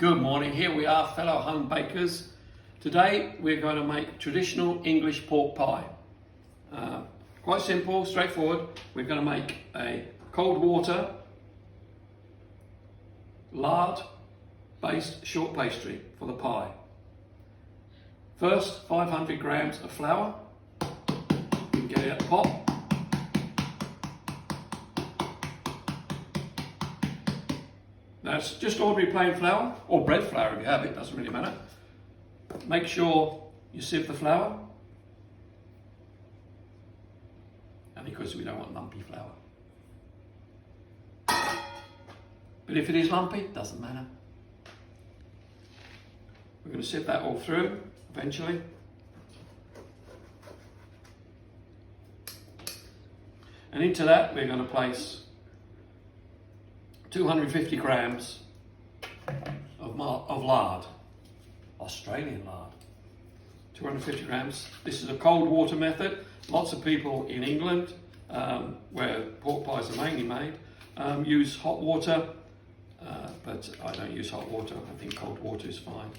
Good morning, here we are, fellow home bakers. Today we're going to make traditional English pork pie. Quite simple, straightforward. We're going to make a cold water, lard based short pastry for the pie. First, 500 grams of flour. You can get it at the pot. That's just ordinary plain flour, or bread flour if you have it, doesn't really matter. Make sure you sieve the flour, and because we don't want lumpy flour. But if it is lumpy, it doesn't matter. We're going to sieve that all through eventually. And into that we're going to place 250 grams of lard, Australian lard. 250 grams. This is a cold water method. Lots of people in England, where pork pies are mainly made, use hot water, but I don't use hot water. I think cold water is fine.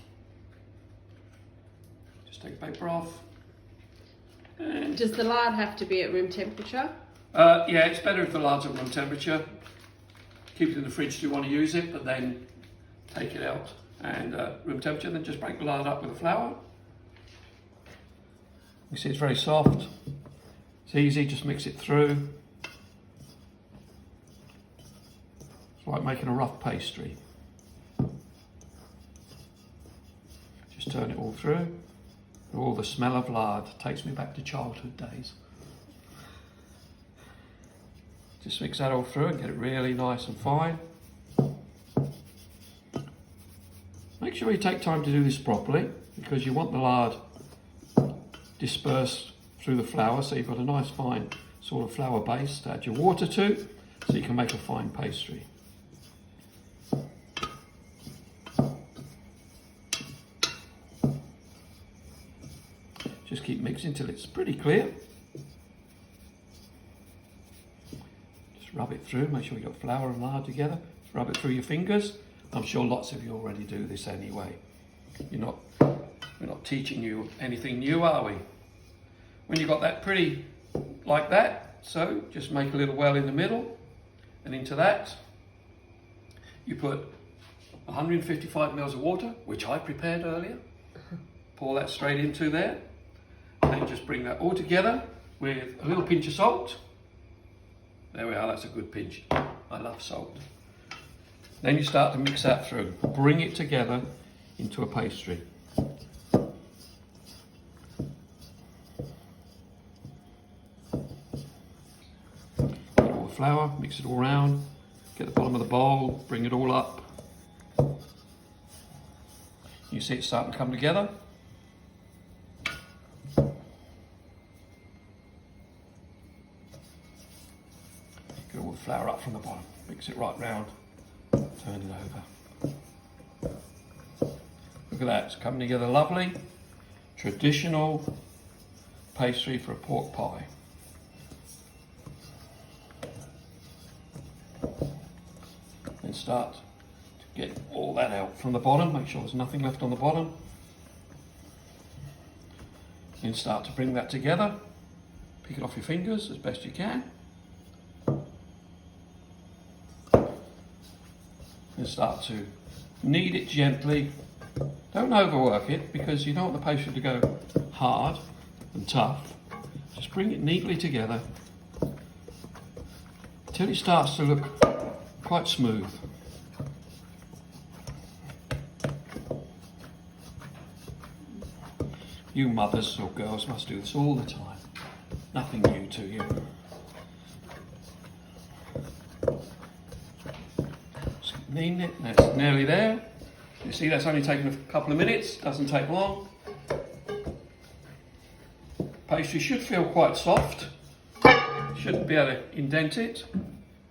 Just take the paper off. And does the lard have to be at room temperature? Yeah, it's better if the lard's at room temperature. Keep it in the fridge if you want to use it, but then take it out and room temperature, then just break the lard up with the flour. You see it's very soft. It's easy, just mix it through. It's like making a rough pastry. Just turn it all through. All the smell of lard takes me back to childhood days. Just mix that all through and get it really nice and fine. Make sure you take time to do this properly, because you want the lard dispersed through the flour, so you've got a nice fine sort of flour base to add your water to, so you can make a fine pastry. Just keep mixing till it's pretty clear. Rub it through, make sure you got flour and lard together. Just rub it through your fingers. I'm sure lots of you already do this anyway. We're not teaching you anything new, are we? When you've got that pretty like that, so just make a little well in the middle, and into that you put 155 mils of water, which I prepared earlier. Pour that straight into there, and then just bring that all together with a little pinch of salt. There we are, that's a good pinch. I love salt. Then you start to mix that through. Bring it together into a pastry. Get all the flour, mix it all around. Get the bottom of the bowl, bring it all up. You see it starting to come together. Get all the flour up from the bottom, mix it right round, turn it over. Look at that, it's coming together lovely. Traditional pastry for a pork pie. Then start to get all that out from the bottom, make sure there's nothing left on the bottom. Then start to bring that together, pick it off your fingers as best you can. And start to knead it gently. Don't overwork it, because you don't want the pastry to go hard and tough. Just bring it neatly together until it starts to look quite smooth. You mothers or girls must do this all the time. Nothing new to you. Kneading it, that's nearly there. You see that's only taken a couple of minutes, doesn't take long. Pastry should feel quite soft. Shouldn't be able to indent it.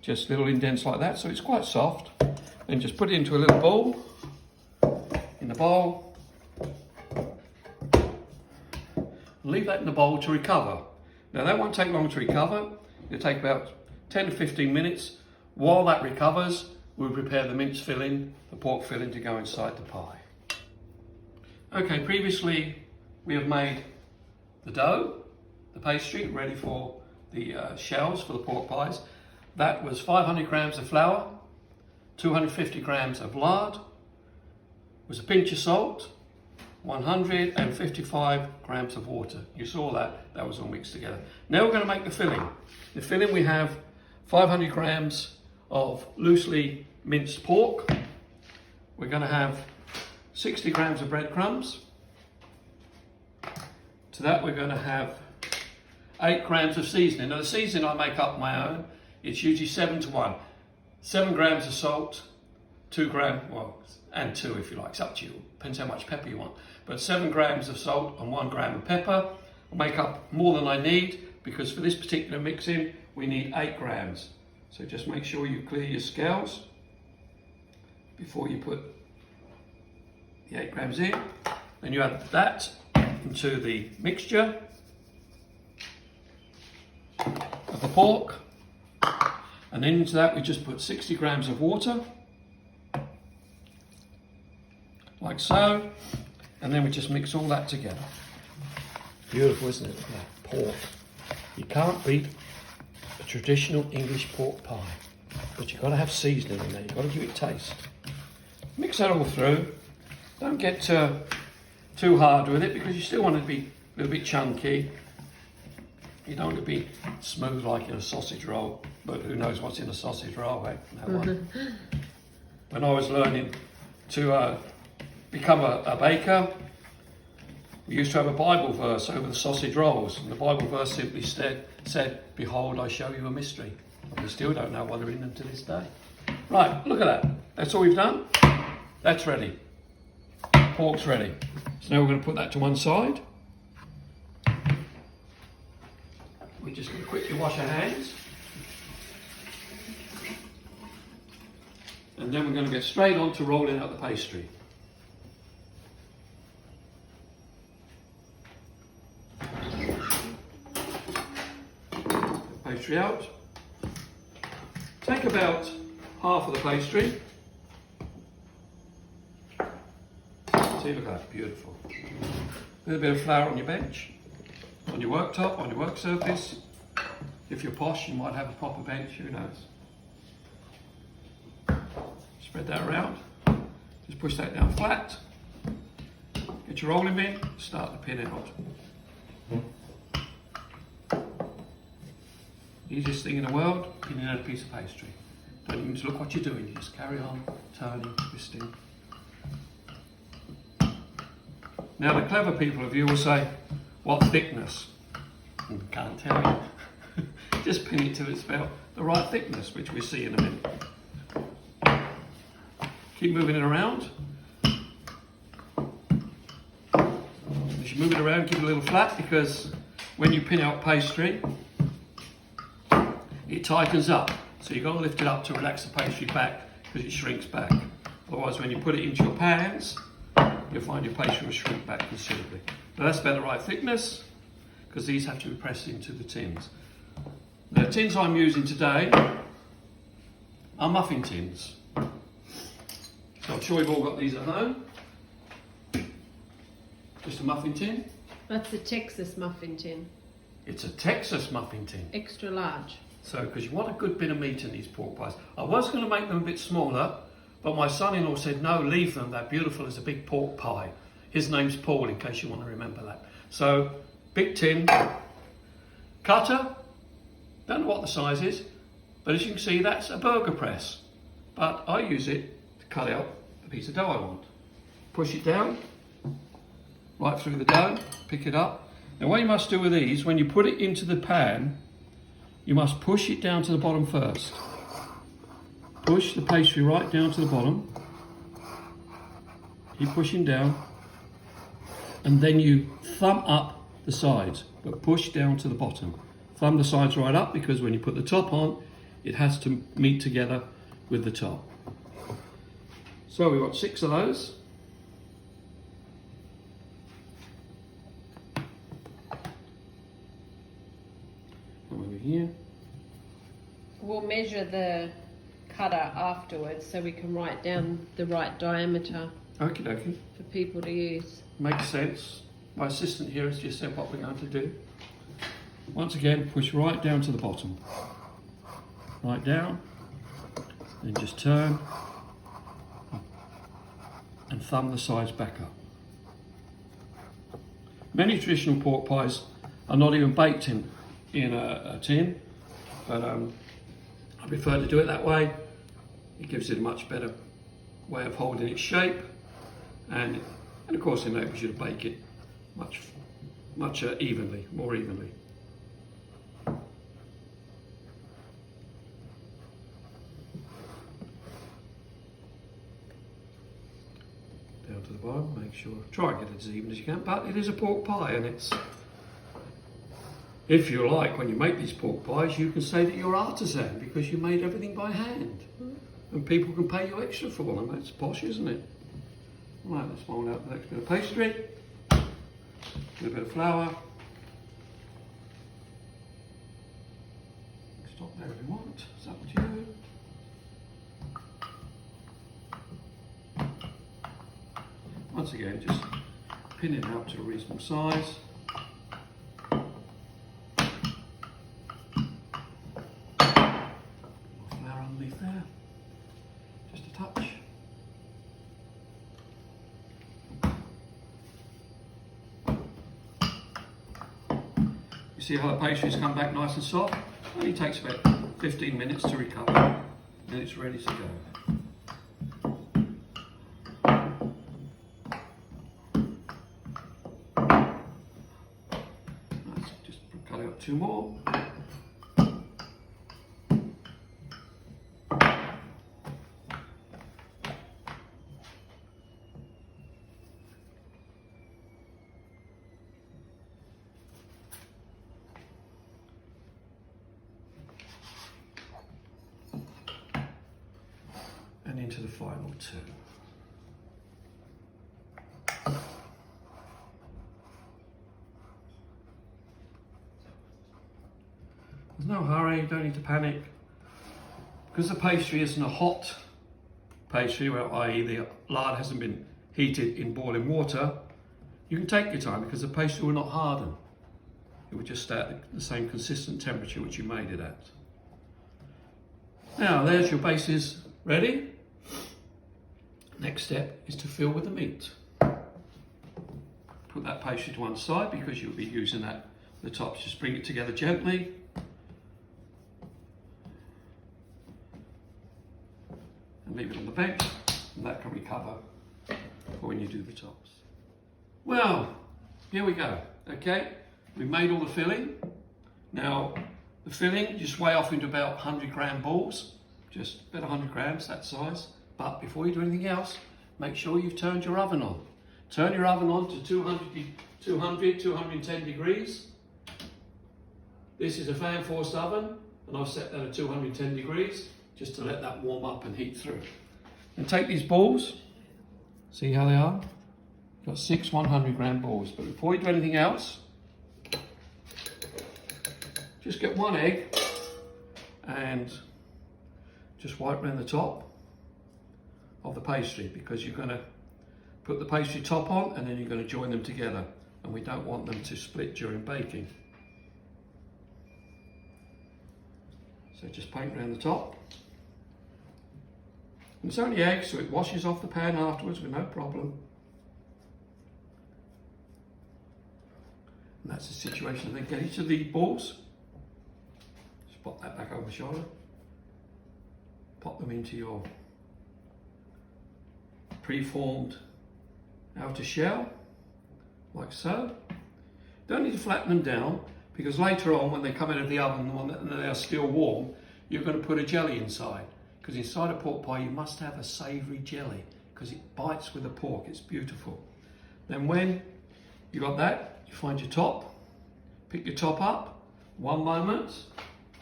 Just little indents like that, so it's quite soft. Then just put it into a little bowl. In the bowl. Leave that in the bowl to recover. Now that won't take long to recover. It'll take about 10 to 15 minutes. While that recovers, we'll prepare the mince filling, the pork filling to go inside the pie. Okay, previously we have made the dough, the pastry, ready for the shells for the pork pies. That was 500 grams of flour, 250 grams of lard, was a pinch of salt, 155 grams of water. You saw that was all mixed together. Now we're going to make the filling. The filling, we have 500 grams of loosely minced pork. We're going to have 60 grams of breadcrumbs. To that we're going to have 8 grams of seasoning. Now the seasoning I make up my own. It's usually 7-to-1. 7 grams of salt, 2 grams, well, and 2 if you like, it's up to you. Depends how much pepper you want. But 7 grams of salt and 1 gram of pepper. I'll make up more than I need because for this particular mixing we need 8 grams. So just make sure you clear your scales before you put the 8 grams in. Then you add that into the mixture of the pork. And then into that we just put 60 grams of water, like so, and then we just mix all that together. Beautiful, isn't it? Look at that pork. You can't beat a traditional English pork pie, but you've got to have seasoning in there, you've got to give it taste. Mix that all through. Don't get too hard with it because you still want it to be a little bit chunky. You don't want it to be smooth like in a sausage roll, but who knows what's in a sausage roll, eh? No one. When I was learning to become a baker, we used to have a Bible verse over the sausage rolls, and the Bible verse simply said, "Behold, I show you a mystery." And we still don't know what are in them to this day. Right, look at that. That's all we've done. That's ready. Pork's ready. So now we're going to put that to one side. We're just going to quickly wash our hands. And then we're going to get straight on to rolling out the pastry. Pastry out. Take about half of the pastry. See, look at that, beautiful. A little bit of flour on your bench, on your worktop, on your work surface. If you're posh, you might have a proper bench, who knows. Spread that around. Just push that down flat. Get your rolling pin, start the pin out. Easiest thing in the world, pinning out a piece of pastry. Don't even look what you're doing, you just carry on, turning, twisting. Now the clever people of you will say, what thickness? Can't tell you. Just pin it till it's about the right thickness, which we'll see in a minute. Keep moving it around. As you move it around, keep it a little flat because when you pin out pastry, it tightens up. So you've got to lift it up to relax the pastry back because it shrinks back. Otherwise, when you put it into your pans, you'll find your pastry will shrink back considerably. But that's about the right thickness because these have to be pressed into the tins. The tins I'm using today are muffin tins. So I'm sure you've all got these at home. Just a muffin tin. That's a Texas muffin tin. It's a Texas muffin tin. Extra large. So, because you want a good bit of meat in these pork pies. I was going to make them a bit smaller, but my son-in-law said, no, leave them. They're beautiful as a big pork pie. His name's Paul, in case you want to remember that. So, big tin. Cutter. Don't know what the size is, but as you can see, that's a burger press. But I use it to cut out the piece of dough I want. Push it down, right through the dough, pick it up. Now what you must do with these, when you put it into the pan, you must push it down to the bottom first. Push the pastry right down to the bottom. Keep pushing down. And then you thumb up the sides, but push down to the bottom. Thumb the sides right up because when you put the top on, it has to meet together with the top. So we want 6 of those. Come over here. We'll measure the cutter after afterwards so we can write down the right diameter Okie dokie. for people to use. Makes sense. My assistant here has just said what we're going to do. Once again, push right down to the bottom. Right down. Then just turn. And thumb the sides back up. Many traditional pork pies are not even baked in a tin, but I prefer to do it that way. It gives it a much better way of holding its shape, and of course enables you to bake it much evenly, more evenly. Down to the bottom, make sure, try and get it as even as you can, but it is a pork pie, and it's, if you like, when you make these pork pies, you can say that you're artisan because you made everything by hand. And people can pay you extra for them. That's posh, isn't it? Right, let's mould out the next bit of pastry. A little bit of flour. Stop there if you want, it's up to you. Once again, just pin it out to a reasonable size. Flour underneath there, just a touch. You see how the pastry's come back nice and soft? It only takes about 15 minutes to recover, and it's ready to go. Two more. And into the final two. There's no hurry, you don't need to panic. Because the pastry isn't a hot pastry, well, i.e. the lard hasn't been heated in boiling water, you can take your time because the pastry will not harden. It will just stay at the same consistent temperature which you made it at. Now, there's your bases ready. Next step is to fill with the meat. Put that pastry to one side because you'll be using that, the tops. Just bring it together gently. And leave it on the bench, and that can recover for when you do the tops. Well, here we go, okay? We made all the filling. Now, the filling, just weigh off into about 100 gram balls, just about 100 grams, that size. But before you do anything else, make sure you've turned your oven on. Turn your oven on to 210 degrees. This is a fan forced oven, and I've set that at 210 degrees. Just to let that warm up and heat through. And take these balls, see how they are? Got 6 100 gram balls. But before you do anything else, just get one egg and just wipe around the top of the pastry, because you're going to put the pastry top on and then you're going to join them together, and we don't want them to split during baking. So just paint around the top. And it's only egg, so it washes off the pan afterwards with no problem. And that's the situation. Then get each of the balls, just pop that back over the shoulder, pop them into your pre-formed outer shell, like so. Don't need to flatten them down, because later on when they come out of the oven and they are still warm, you're going to put a jelly inside. Because inside a pork pie you must have a savoury jelly, because it bites with the pork, it's beautiful. Then when you got that, you find your top, pick your top up. One moment,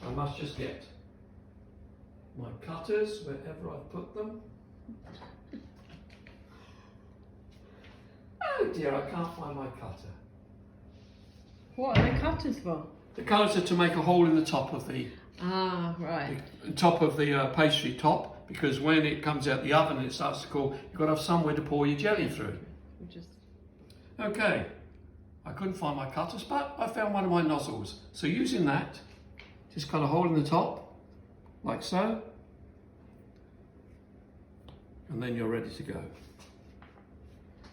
I must just get my cutters wherever I put them. Oh dear, I can't find my cutter. What are the cutters for? The cutters are to make a hole in the top of the Ah, right. top of the pastry top, because when it comes out the oven and it starts to cool, you've got to have somewhere to pour your jelly through. Just Okay, I couldn't find my cutters, but I found one of my nozzles. So using that, just cut a hole in the top, like so, and then you're ready to go.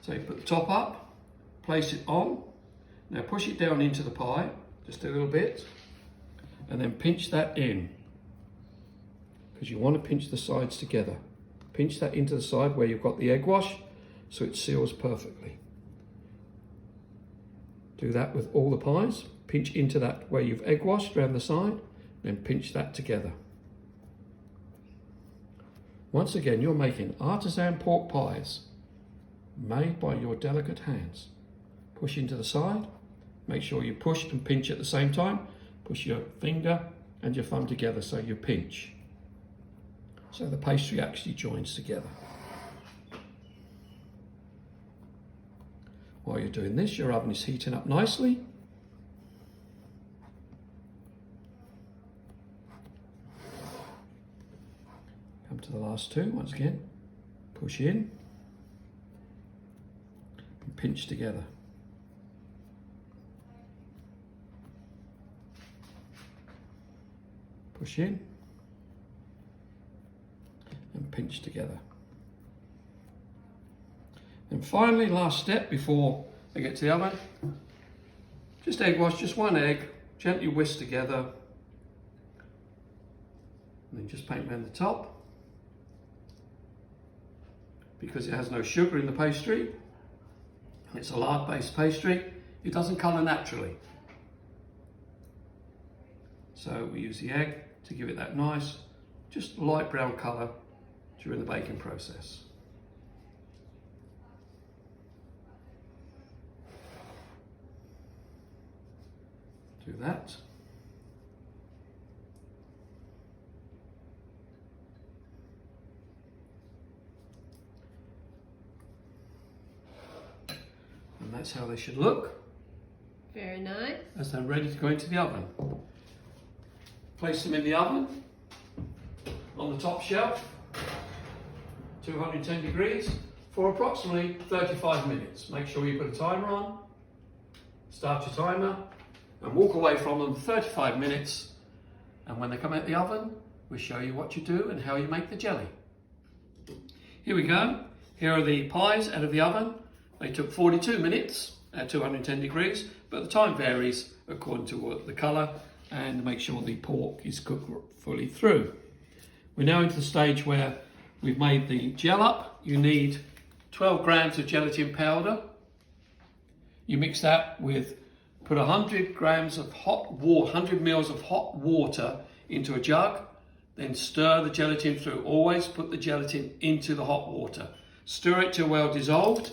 So you put the top up, place it on, now push it down into the pie, just a little bit, and then pinch that in, because you want to pinch the sides together. Pinch that into the side where you've got the egg wash, so it seals perfectly. Do that with all the pies. Pinch into that where you've egg washed around the side, then pinch that together. Once again, you're making artisan pork pies made by your delicate hands. Push into the side. Make sure you push and pinch at the same time. Push your finger and your thumb together so you pinch. So the pastry actually joins together. While you're doing this, your oven is heating up nicely. Come to the last two, once again. Push in and pinch together. Push in and pinch together. And finally, last step before they get to the oven, just egg wash, just one egg, gently whisk together, and then just paint around the top. Because it has no sugar in the pastry, and it's a lard-based pastry, it doesn't colour naturally. So we use the egg to give it that nice, just light brown colour during the baking process. Do that. And that's how they should look very nice. as they're ready to go into the oven. Place them in the oven on the top shelf, 210 degrees, for approximately 35 minutes. Make sure you put a timer on, start your timer, and walk away from them 35 minutes. And when they come out the oven, we'll show you what you do and how you make the jelly. Here we go. Here are the pies out of the oven. They took 42 minutes at 210 degrees, but the time varies according to the colour and make sure the pork is cooked fully through. We're now into the stage where we've made the gel up. You need 12 grams of gelatin powder. You mix that with, put 100 grams of hot water, 100 mils of hot water into a jug, then stir the gelatin through. Always put the gelatin into the hot water. Stir it till well dissolved,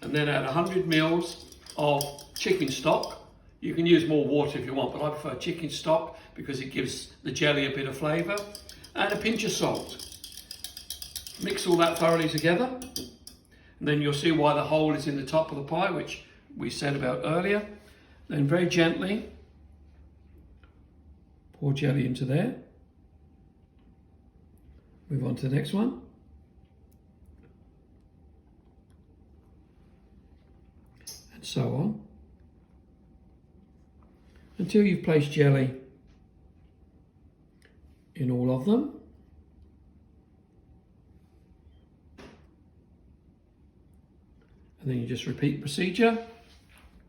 and then add 100 mils of chicken stock. You can use more water if you want, but I prefer chicken stock because it gives the jelly a bit of flavour, and a pinch of salt. Mix all that thoroughly together, and then you'll see why the hole is in the top of the pie, which we said about earlier. Then very gently pour jelly into there. Move on to the next one. And so on. Until you've placed jelly in all of them. And then you just repeat the procedure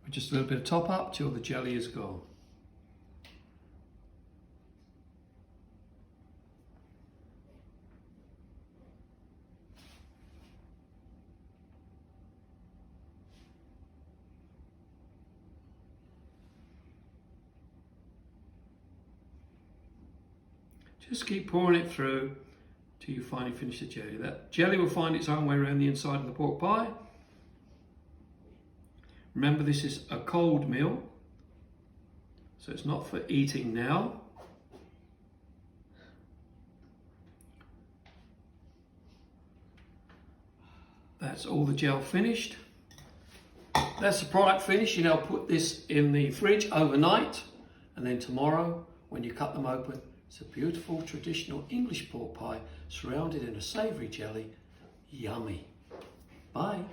with just a little bit of top up till the jelly is gone. Just keep pouring it through till you finally finish the jelly. That jelly will find its own way around the inside of the pork pie. Remember, this is a cold meal, so it's not for eating now. That's all the gel finished. That's the product finished. You now put this in the fridge overnight, and then tomorrow, when you cut them open, It's a beautiful traditional English pork pie surrounded in a savoury jelly. Yummy. Bye.